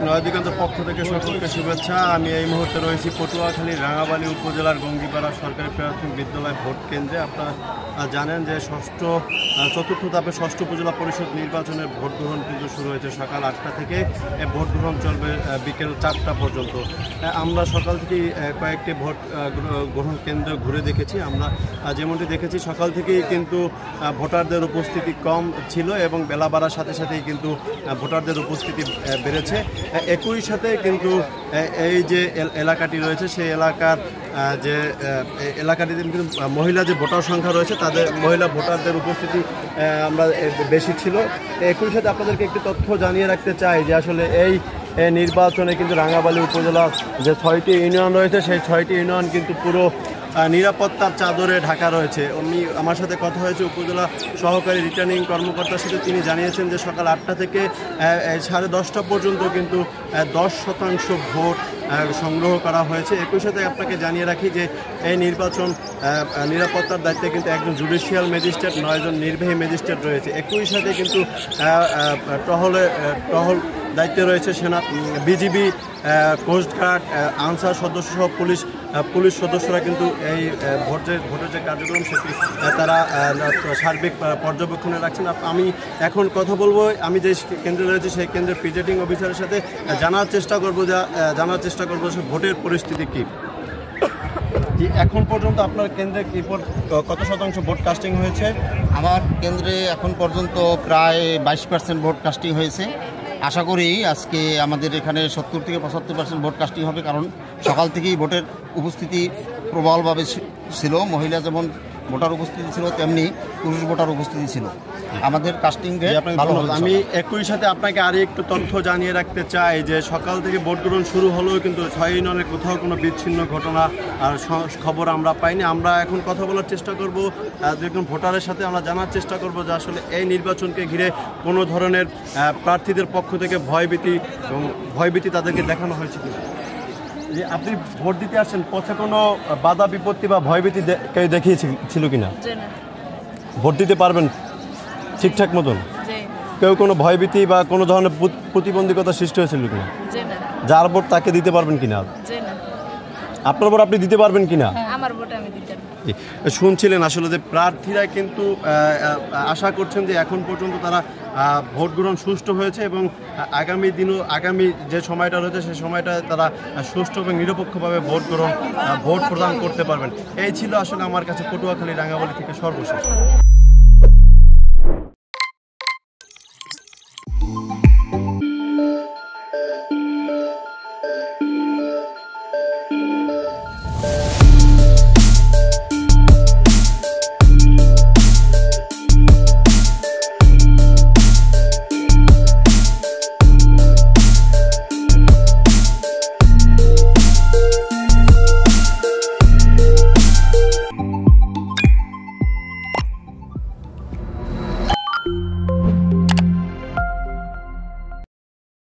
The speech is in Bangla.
নয়াদিগঞ্জের পক্ষ থেকে সকলকে শুভেচ্ছা। আমি এই মুহূর্তে রয়েছি পটুয়াখালীর রাঙাবালী উপজেলার গঙ্গিপাড়া সরকারি প্রাথমিক বিদ্যালয় ভোট কেন্দ্রে। আপনারা জানেন যে চতুর্থ ধাপে ষষ্ঠ উপজেলা পরিষদ নির্বাচনের ভোট গ্রহণ কিন্তু শুরু হয়েছে সকাল 8টা থেকে। ভোট গ্রহণ চলবে বিকেল 4টা পর্যন্ত। আমরা সকাল থেকেই কয়েকটি ভোট গ্রহণ কেন্দ্র ঘুরে দেখেছি। আমরা যেমনটি দেখেছি সকাল থেকেই কিন্তু ভোটারদের উপস্থিতি কম ছিল এবং বেলা বাড়ার সাথে সাথেই কিন্তু ভোটারদের উপস্থিতি বেড়েছে। একই সাথে কিন্তু এই যে এলাকাটি রয়েছে সেই এলাকাটিতে কিন্তু মহিলা যে ভোটার সংখ্যা রয়েছে তাদের মহিলা ভোটারদের উপস্থিতি আমরা বেশি ছিল। একই সাথে আপনাদেরকে একটি তথ্য জানিয়ে রাখতে চাই যে আসলে এই নির্বাচনে কিন্তু রাঙাবালী উপজেলার যে 6টি ইউনিয়ন রয়েছে সেই 6টি ইউনিয়ন কিন্তু পুরো নিরাপত্তার চাদরে ঢাকা রয়েছে। আমার সাথে কথা হয়েছে উপজেলা সহকারী রিটার্নিং কর্মকর্তার সাথে। তিনি জানিয়েছেন যে সকাল 8টা থেকে 10:30 পর্যন্ত কিন্তু 10% ভোট সংগ্রহ করা হয়েছে। একই সাথে আপনাকে জানিয়ে রাখি যে এই নির্বাচন নিরাপত্তার দায়িত্বে কিন্তু একজন জুডিশিয়াল ম্যাজিস্ট্রেট, 9 জন নির্বাহী ম্যাজিস্ট্রেট রয়েছে। একই সাথে কিন্তু টহল দায়িত্বে রয়েছে সেনা, বিজিবি, কোস্টগার্ড, আনসার সদস্য সহ পুলিশ সদস্যরা কিন্তু এই ভোটের যে কার্যক্রম সেটি তারা সার্বিক পর্যবেক্ষণে রাখছেন। আমি এখন কথা বলবো, আমি যে কেন্দ্রে রয়েছে সেই কেন্দ্রের প্রিজাইডিং অফিসারের সাথে জানার চেষ্টা করবো ভোটের পরিস্থিতি কী। এখন পর্যন্ত আপনার কেন্দ্রে কত শতাংশ ভোট কাস্টিং হয়েছে? আমার কেন্দ্রে এখন পর্যন্ত প্রায় 22% ভোট কাস্টিং হয়েছে। আশা করি আজকে আমাদের এখানে 70 থেকে 75% ভোট কাস্টিং হবে, কারণ সকাল থেকেই ভোটের উপস্থিতি প্রবলভাবে ছিল। মহিলা যেমন ভোটার উপস্থিতি ছিল তেমনি পুরুষ ভোটার উপস্থিতি ছিল। আমাদের কাস্টিং ভালো হবে। আমি একই সাথে আপনাকে আরও একটু তথ্য জানিয়ে রাখতে চাই যে সকাল থেকে ভোট গ্রহণ শুরু হলেও কিন্তু 6 ইউনিয়নে কোথাও কোনো বিচ্ছিন্ন ঘটনা আর খবর আমরা পাইনি। আমরা এখন কথা বলার চেষ্টা করব একজন ভোটারের সাথে। আমরা জানার চেষ্টা করব যে আসলে এই নির্বাচনকে ঘিরে কোনো ধরনের প্রার্থীদের পক্ষ থেকে ভয়ভীতি তাদেরকে দেখানো হয়েছে কিনা। যে আপনি ভোট দিতে আসছেন, পথে কোনো বাধা বিপত্তি বা ভয়ভীতি কেউ দেখিয়েছিল কিনা? ভোট দিতে পারবেন ঠিকঠাক মতন? কেউ কোনো ভয়ভীতি বা কোনো ধরনের প্রতিবন্ধকতা সৃষ্টি হয়েছিল কিনা? যার ভোট তাকে দিতে পারবেন কিনা? আপনার ভোট আপনি দিতে পারবেন কিনা? আমার ভোট আমি দিতে পারবো। শুনছিলেন আসলে যে প্রার্থীরা কিন্তু আশা করছেন যে এখন পর্যন্ত তারা ভোট গ্রহণ সুষ্ঠু হয়েছে এবং আগামী যে সময়টা রয়েছে সেই সময়টা তারা সুষ্ঠু এবং নিরপেক্ষভাবে ভোট প্রদান করতে পারবেন। এই ছিল আসলে আমার কাছে পটুয়াখালী রাঙাবালী থেকে সর্বশেষ।